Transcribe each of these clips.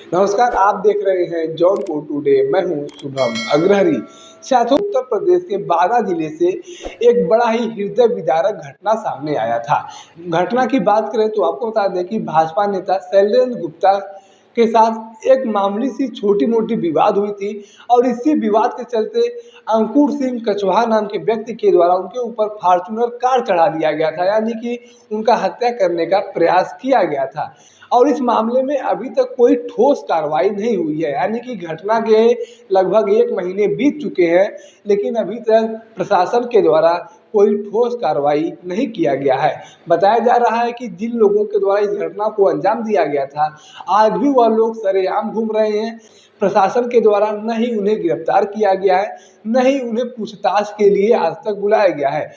नमस्कार, आप देख रहे हैं जौनपुर टुडे। मैं हूं शुभम अग्रहरी। साथियों, उत्तर प्रदेश के बांदा जिले से एक बड़ा ही हृदय विदारक घटना सामने आया था। घटना की बात करें तो आपको बता दें कि भाजपा नेता शैलेंद्र गुप्ता के साथ एक मामूली सी छोटी मोटी विवाद हुई थी और इसी विवाद के चलते अंकुर सिंह कछवाहा नाम के व्यक्ति के द्वारा उनके ऊपर फॉर्च्यूनर कार चढ़ा दिया गया था, यानी कि उनका हत्या करने का प्रयास किया गया था। और इस मामले में अभी तक कोई ठोस कार्रवाई नहीं हुई है, यानी कि घटना के लगभग 1 महीने बीत चुके हैं, लेकिन अभी तक प्रशासन के द्वारा कोई ठोस कार्रवाई नहीं किया गया है। बताया जा रहा है कि जिन लोगों के द्वारा इस घटना को अंजाम दिया गया था, आज भी वह लोग सरेआम घूम रहे हैं। प्रशासन के द्वारा न ही उन्हें गिरफ्तार किया गया है, न ही उन्हें पूछताछ के लिए आज तक बुलाया गया है।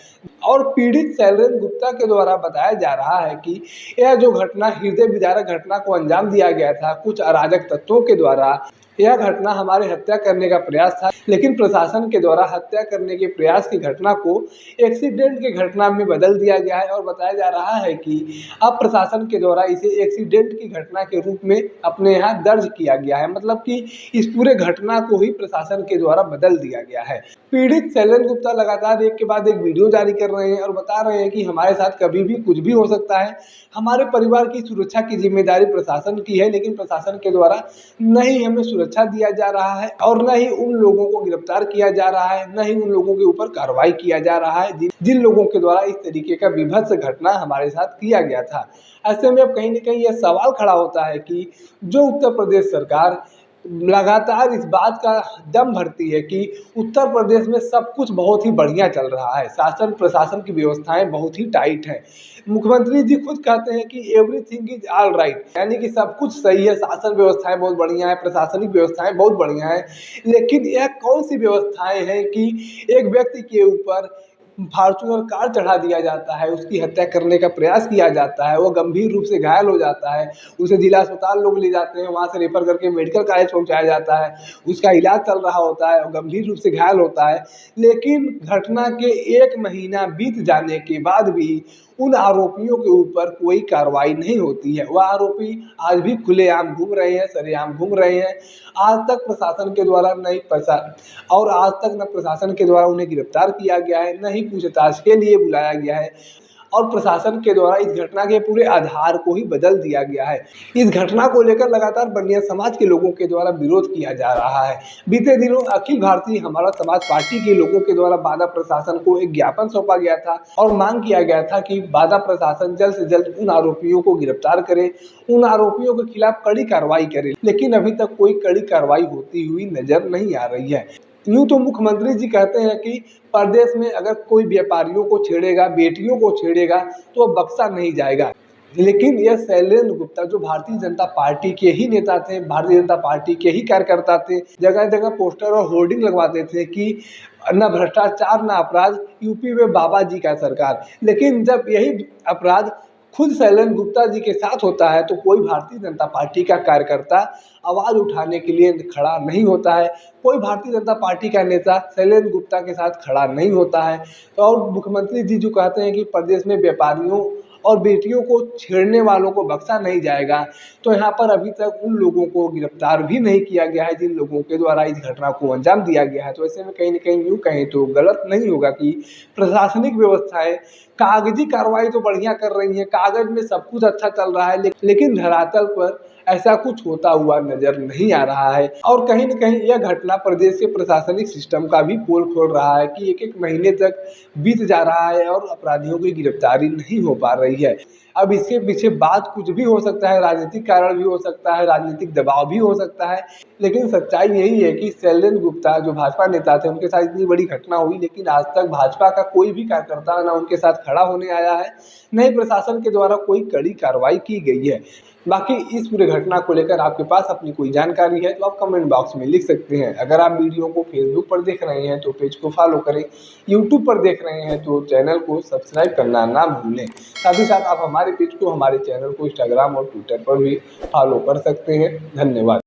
और पीड़ित शैलेंद्र गुप्ता के द्वारा बताया जा रहा है कि यह जो घटना, हृदय विदारक घटना को अंजाम दिया गया था कुछ अराजक तत्वों के द्वारा, यह घटना हमारे हत्या करने का प्रयास था, लेकिन प्रशासन के द्वारा हत्या करने के प्रयास की घटना को एक्सीडेंट की घटना में बदल दिया गया है। और बताया जा रहा है कि अब प्रशासन के द्वारा इसे एक्सीडेंट की घटना के रूप में अपने यहाँ दर्ज किया गया है, मतलब कि इस पूरे घटना को ही प्रशासन के द्वारा बदल दिया गया है। पीड़ित शैलेंद्र गुप्ता लगातार एक के बाद एक वीडियो जारी कर रहे हैं और बता रहे हैं कि हमारे साथ कभी भी कुछ भी हो सकता है, हमारे परिवार की सुरक्षा की जिम्मेदारी प्रशासन की है, लेकिन प्रशासन के द्वारा न ही हमें सुरक्षा दिया जा रहा है और न ही उन लोगों को गिरफ्तार किया जा रहा है, न ही उन लोगों के ऊपर कार्रवाई किया जा रहा है जिन लोगों के द्वारा इस तरीके का विभत्स घटना हमारे साथ किया गया था। ऐसे में अब कहीं न कहीं यह सवाल खड़ा होता है कि जो उत्तर प्रदेश सरकार लगातार इस बात का दम भरती है कि उत्तर प्रदेश में सब कुछ बहुत ही बढ़िया चल रहा है, शासन प्रशासन की व्यवस्थाएं बहुत ही टाइट हैं। मुख्यमंत्री जी खुद कहते हैं कि एवरीथिंग इज ऑल राइट, यानी कि सब कुछ सही है, शासन व्यवस्थाएं बहुत बढ़िया है, प्रशासनिक व्यवस्थाएं बहुत बढ़िया है। लेकिन यह कौन सी व्यवस्थाएं हैं कि एक व्यक्ति के ऊपर फॉर्च्यूनर कार चढ़ा दिया जाता है, उसकी हत्या करने का प्रयास किया जाता है, वो गंभीर रूप से घायल हो जाता है, उसे जिला अस्पताल लोग ले जाते हैं, वहाँ से रेफर करके मेडिकल कॉलेज पहुँचाया जाता है, उसका इलाज चल रहा होता है और गंभीर रूप से घायल होता है। लेकिन घटना के 1 महीना बीत जाने के बाद भी उन आरोपियों के ऊपर कोई कार्रवाई नहीं होती है। वह आरोपी आज भी खुलेआम घूम रहे हैं, सरेआम घूम रहे हैं। आज तक प्रशासन के द्वारा आज तक न प्रशासन के द्वारा उन्हें गिरफ्तार किया गया है, न ही पूछताछ के लिए बुलाया गया है और प्रशासन के द्वारा इस घटना के पूरे आधार को ही बदल दिया गया है। इस घटना को लेकर लगातार बनिया समाज के लोगों के द्वारा विरोध किया जा रहा है। बीते दिनों अखिल भारतीय हमारा समाज पार्टी के लोगों के द्वारा बांदा प्रशासन को एक ज्ञापन सौंपा गया था और मांग किया गया था कि बांदा प्रशासन जल्द से जल्द उन आरोपियों को गिरफ्तार करे, उन आरोपियों के खिलाफ कड़ी कार्रवाई करे। लेकिन अभी तक कोई कड़ी कार्रवाई होती हुई नजर नहीं आ रही है। यूँ तो मुख्यमंत्री जी कहते हैं कि प्रदेश में अगर कोई व्यापारियों को छेड़ेगा, बेटियों को छेड़ेगा तो बख्शा नहीं जाएगा। लेकिन यह शैलेंद्र गुप्ता जो भारतीय जनता पार्टी के ही नेता थे, भारतीय जनता पार्टी के ही कार्यकर्ता थे, जगह जगह पोस्टर और होर्डिंग लगवाते थे कि न भ्रष्टाचार न अपराध, यूपी में बाबा जी का सरकार। लेकिन जब यही अपराध खुद शैलेंद्र गुप्ता जी के साथ होता है तो कोई भारतीय जनता पार्टी का कार्यकर्ता आवाज़ उठाने के लिए खड़ा नहीं होता है, कोई भारतीय जनता पार्टी का नेता शैलेंद्र गुप्ता के साथ खड़ा नहीं होता है। और मुख्यमंत्री जी जो कहते हैं कि प्रदेश में व्यापारियों और बेटियों को छेड़ने वालों को बख्शा नहीं जाएगा, तो यहाँ पर अभी तक उन लोगों को गिरफ्तार भी नहीं किया गया है जिन लोगों के द्वारा इस घटना को अंजाम दिया गया है। तो ऐसे में कहीं न कहीं यूँ कहें तो गलत नहीं होगा कि प्रशासनिक व्यवस्थाएं कागजी कार्रवाई तो बढ़िया कर रही हैं, कागज में सब कुछ अच्छा चल रहा है, लेकिन धरातल पर ऐसा कुछ होता हुआ नजर नहीं आ रहा है। और कहीं न कहीं यह घटना प्रदेश के प्रशासनिक सिस्टम का भी पोल खोल रहा है कि 1-1 महीने तक बीत जा रहा है और अपराधियों की गिरफ्तारी नहीं हो पा रही है। अब इसके पीछे बात कुछ भी हो सकता है, राजनीतिक कारण भी हो सकता है, राजनीतिक दबाव भी हो सकता है, लेकिन सच्चाई यही है कि शैलेंद्र गुप्ता जो भाजपा नेता थे, उनके साथ इतनी बड़ी घटना हुई, लेकिन आज तक भाजपा का कोई भी कार्यकर्ता ना उनके साथ खड़ा होने आया है, न ही प्रशासन के द्वारा कोई कड़ी कार्रवाई की गई है। बाकी इस पूरे घटना को लेकर आपके पास अपनी कोई जानकारी है तो आप कमेंट बॉक्स में लिख सकते हैं। अगर आप वीडियो को फेसबुक पर देख रहे हैं तो पेज को फॉलो करें, यूट्यूब पर देख रहे हैं तो चैनल को सब्सक्राइब करना ना भूलें। साथ ही साथ आप हमारे पेज को, हमारे चैनल को इंस्टाग्राम और ट्विटर पर भी फॉलो कर सकते हैं। धन्यवाद।